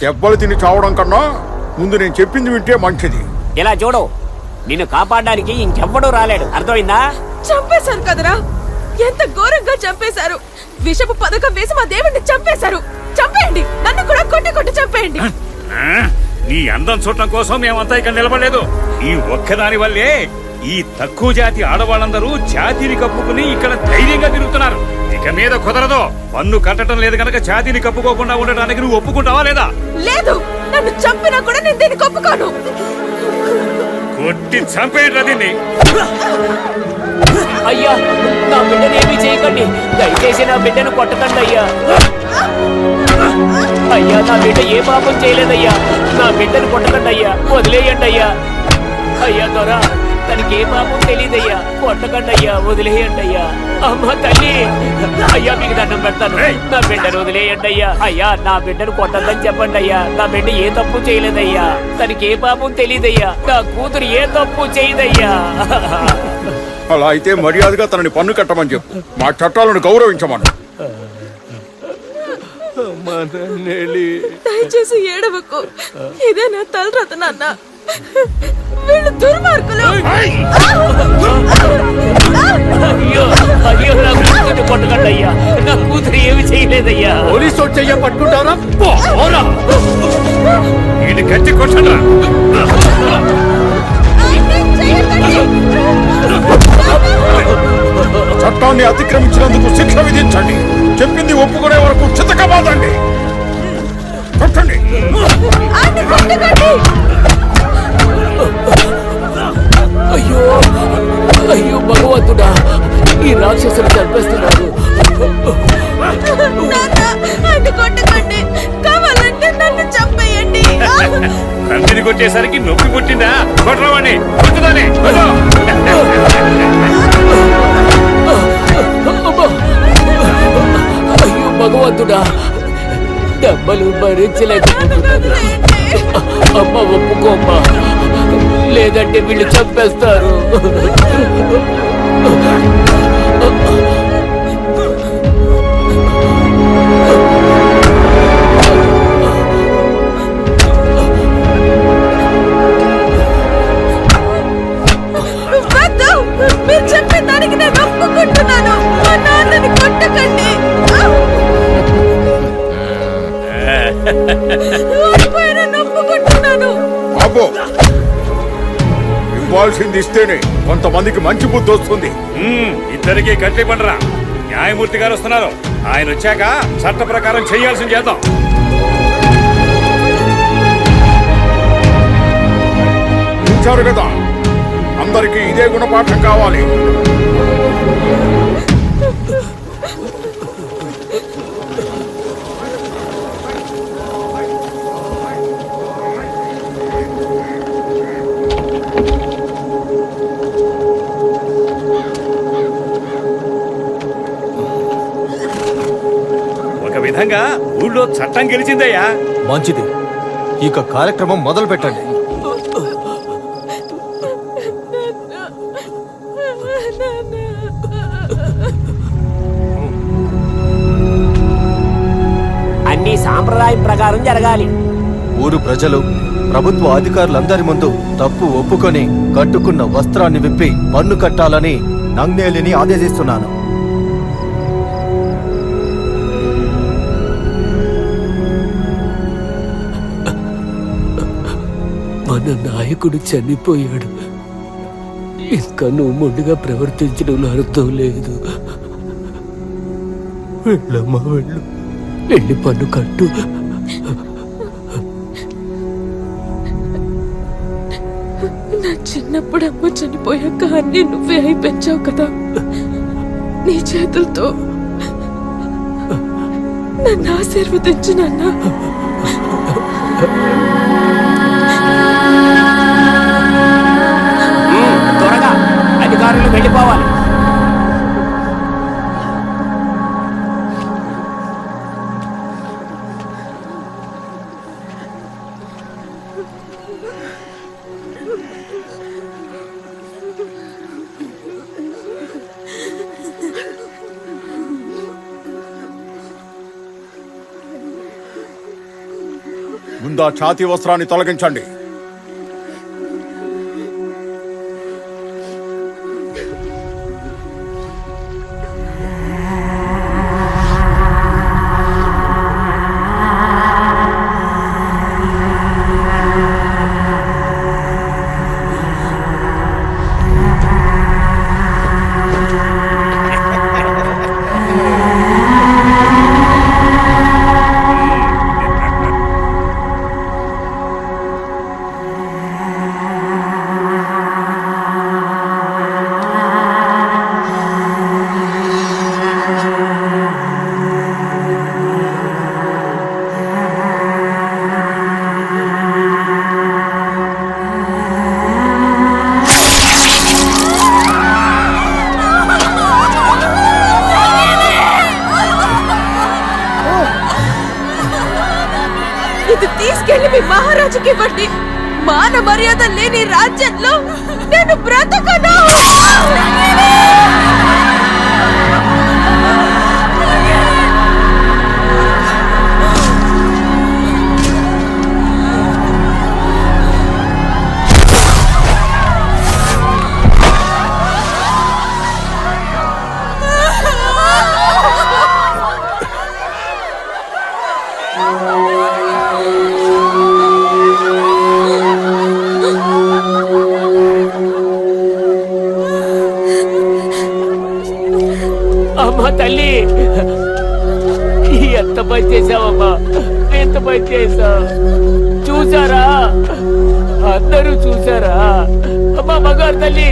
దెబ్బలు తిని చావడం కన్నా ముందు నేను చెప్పింది వింటే మంచిది. ఇలా చూడు, నిన్ను కాపాడడానికి ఇంకెవ్వడూ రాలేడు, అర్థమైందా? చంపేశారు కదరా, ఎంత ఘోరంగా చంపేశారు. విషపు పథకం వేసి మా దేవుడిని చంపేశారు. చంపేయండి, నన్ను కూడా కొట్టి కొట్టి చంపేయండి. నీ అందం చూడటం కోసం మేమంతా ఇక్కడ నిలబడలేదు. ఈ ఒక్కదాని వల్లే ఈ తక్కువ జాతి ఆడవాళ్ళందరూ జాతిని కప్పుకుని ఇక్కడ ధైర్యంగా తిరుగుతున్నారు. ఇక మీద కుదరదు. పన్ను కట్టడం లేదు కనుక జాతిని కప్పుకోకుండా ఉండడానికి నువ్వు ఒప్పుకుంటావా లేదా? లేదు, నన్ను చంపినా కూడా నేను దీన్ని ఒప్పుకోను. కొట్టి చంపేయండి దీన్ని. అయ్యా, నా బిడ్డను ఏమీ చేయకండి, దయచేసి నా బిడ్డను కొట్టకండి అయ్యా. అయ్యా, నా బిడ్డ ఏ పాపం చేయలేదయ్యా, నా బిడ్డను కొట్టకండి అయ్యా, వదిలేయండి అయ్యా. అయ్యా దొర, తనకి ఏ పాపం తెలియదయ్యా, కొట్టకండి అయ్యా, వదిలేయండి అయ్యా. అమ్మ తల్లి, అయ్యా మీకు దండం పెడతాను, నా బిడ్డను వదిలేయండి అయ్యా. అయ్యా, నా బిడ్డను కొట్టద్దని చెప్పండి అయ్యా, నా బిడ్డ ఏ తప్పు చేయలేదయ్యా, తనకి ఏ పాపం తెలియదయ్యా, నా కూతురు ఏ తప్పు చేయదయ్యా. అలా అయితే మర్యాదగా తనని పన్ను కట్టమని చెప్పు, మా చట్టాలను గౌరవించమను. దయచేసి ఏడవకు, ఇదే నా తలరాత నాన్న. వీళ్ళు దుర్మార్గులు. అయ్యో అయ్యో, నా కూతురు కొట్టకండి అయ్యా, నా కూతురు ఏమి చేయలేదయ్యా. పోలీసు వచ్చయ్యా పట్టుకుంటారా? వీడిని కట్టి కొట్టండి. చట్టాన్ని అతిక్రమించినందుకు శిక్ష విధించండి. చెప్పింది ఒప్పుకునే వరకు చితకబాదండి. కొట్టండి. అయ్యో అయ్యో భగవంతుడా, ఈ రాక్షసులు చంపేస్తున్నారు. కొట్టకండి, కావాలంటే నన్ను చంపేయండి. కంటిని కొట్టేసరికి నొప్పి పుట్టిందా? కొట్టరావని కొట్టుదాని. అయ్యో భగవంతుడా, దెబ్బలు భరించలేకపోతున్నాను. అమ్మ ఒప్పుకోమ్మా, లేదంటే వీళ్ళు చంపేస్తారు. మీరు చెప్పే దానికి నేను ఒప్పుకుంటున్నాను. మా నాన్నని కొట్టకండి. ఒప్పుకుంటున్నాను. అబ్బో, ఇవ్వాల్సింది ఇస్తేనే కొంతమందికి మంచి బుద్ధి వస్తుంది. ఇద్దరికి కట్టి పండరా. న్యాయమూర్తి గారు వస్తున్నారు, ఆయన వచ్చాక చట్ట ప్రకారం చేయాల్సింది చేద్దాం. చూశారు కదా, అందరికీ ఇదే గుణపాఠం కావాలి. ఒక విధంగా ఊళ్ళో చట్టం గెలిచిందయ్యా. మంచిది, ఇక కార్యక్రమం మొదలు పెట్టండి. అన్ని సాంప్రదాయం ప్రకారం జరగాలి. ఊరు ప్రజలు, ప్రభుత్వ అధికారులందరి ముందు తప్పు ఒప్పుకొని కట్టుకున్న వస్త్రాన్ని విప్పి పన్ను కట్టాలని నంగ్నేలిని ఆదేశిస్తున్నాను. మన నాయకుడు చనిపోయాడు, ఇంకా నువ్వు ముందుగా ప్రవర్తించడంలో అర్థం లేదు. వెళ్ళమ్మా, వెళ్ళి పన్ను కట్టు. నా చిన్నప్పుడు అమ్మ చనిపోయాక అన్నీ నువ్వే అయి పెంచావు కదా. నీ చేతులతో నన్ను ఆశీర్వదించు నాన్న. త్వరగా అధికారులు వెళ్ళిపోవాలి. ముందు ఆ ఛాతీ వస్త్రాన్ని తొలగించండి. ఇది తీసుకెళ్లి మీ మహారాజుకి ఇవ్వండి. మాన మర్యాద లేని రాజ్యంలో నేను బ్రతకను. అమ్మా తల్లి, ఎంత పని చేసావమ్మా, ఎంత పని చేసావు. చూసారా, అందరూ చూసారా? అమ్మా బంగారు తల్లి,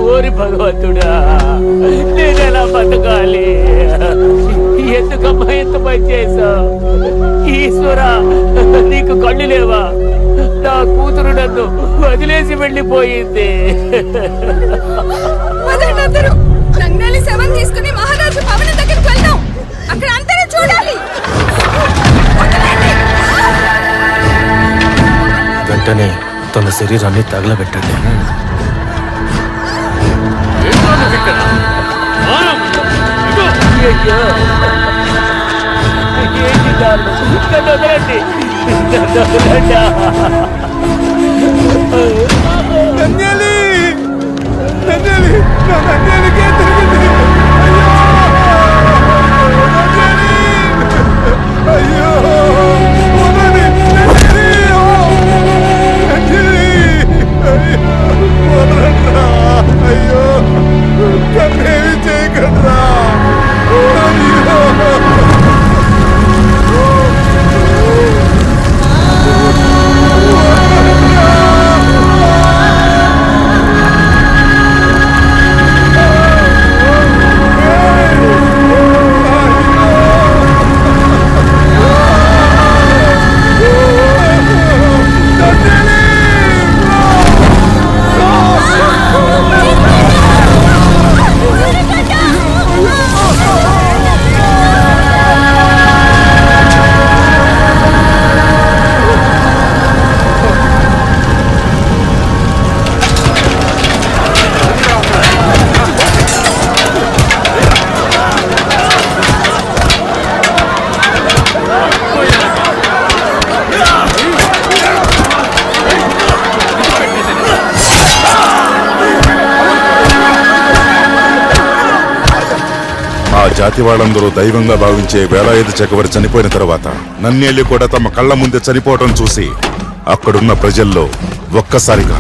ఓరి భగవంతుడా, నేను ఎలా బతకాలి? ఎందుకమ్మా ఎంత పని చేసావు? ఈశ్వరా, నీకు కళ్ళు లేవా? నా కూతురు నన్ను వదిలేసి వెళ్ళిపోయింది. నంగ్నాలి శవం తీసుకుని మహారాజు భవనం దగ్గరికి వెళ్దాం. అక్కడ అందరూ చూడాలి. వెంటనే తన శరీరాన్ని తగలబెట్టండి. అయ్యో, ఏంటి దారుణం? నన్ను వదలండి, నన్ను వదలండి. నంద్యాలి! నంద్యాలి! నా నంద్యాలికే తిరిగింది! అయ్యో! వదలండి! నంద్యాలి! నంద్యాలి! అయ్యో! వదలండ్రా! అయ్యో! కన్నేమి చేయకండ్రా! అయ్యో! జాతి వాళ్ళందరూ దైవంగా భావించే వేలాయుధ చక్రవర్తి చనిపోయిన తర్వాత నన్నేళ్లు కూడా తమ కళ్ళ ముందే చనిపోవటం చూసి అక్కడున్న ప్రజల్లో ఒక్కసారిగా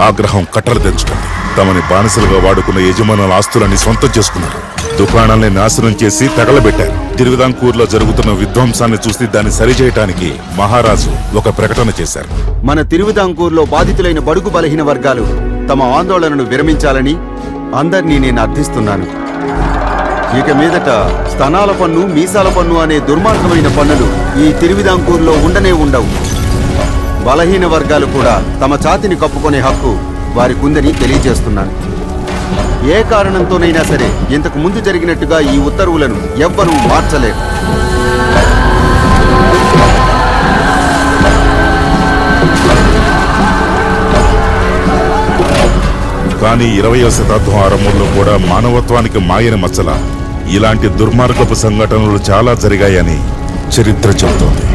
ఆగ్రహం కట్టలు తెంచుకుంది. తమని బానిసలుగా వాడుకున్న యజమానుల ఆస్తులని సొంతం చేసుకున్నారు. దుకాణాల్ని నాశనం చేసి తగలబెట్టారు. తిరువిదాంకూర్లో జరుగుతున్న విధ్వంసాన్ని చూసి దాన్ని సరిచేయటానికి మహారాజు ఒక ప్రకటన చేశారు. మన తిరువిదాంకూర్లో బాధితులైన బడుగు బలహీన వర్గాలు తమ ఆందోళనను విరమించాలని అందరినీ నేను అర్థిస్తున్నాను. ఇక మీదట స్తనాల పన్ను, మీసాల పన్ను అనే దుర్మార్గమైన పన్నులు ఈ తిరువిదాంకూర్లో ఉండనే ఉండవు. బలహీన వర్గాలు కూడా తమ ఛాతిని కప్పుకునే హక్కు వారికుందని తెలియజేస్తున్నాను. ఏ కారణంతోనైనా సరే ఇంతకు ముందు జరిగినట్టుగా ఈ ఉత్తర్వులను ఎవ్వరూ మార్చలేరు. కానీ 20వ శతాబ్దం ఆరంభంలో కూడా మానవత్వానికి మాయని మచ్చల ఇలాంటి దుర్మార్గపు సంఘటనలు చాలా జరిగాయని చరిత్ర చెబుతోంది.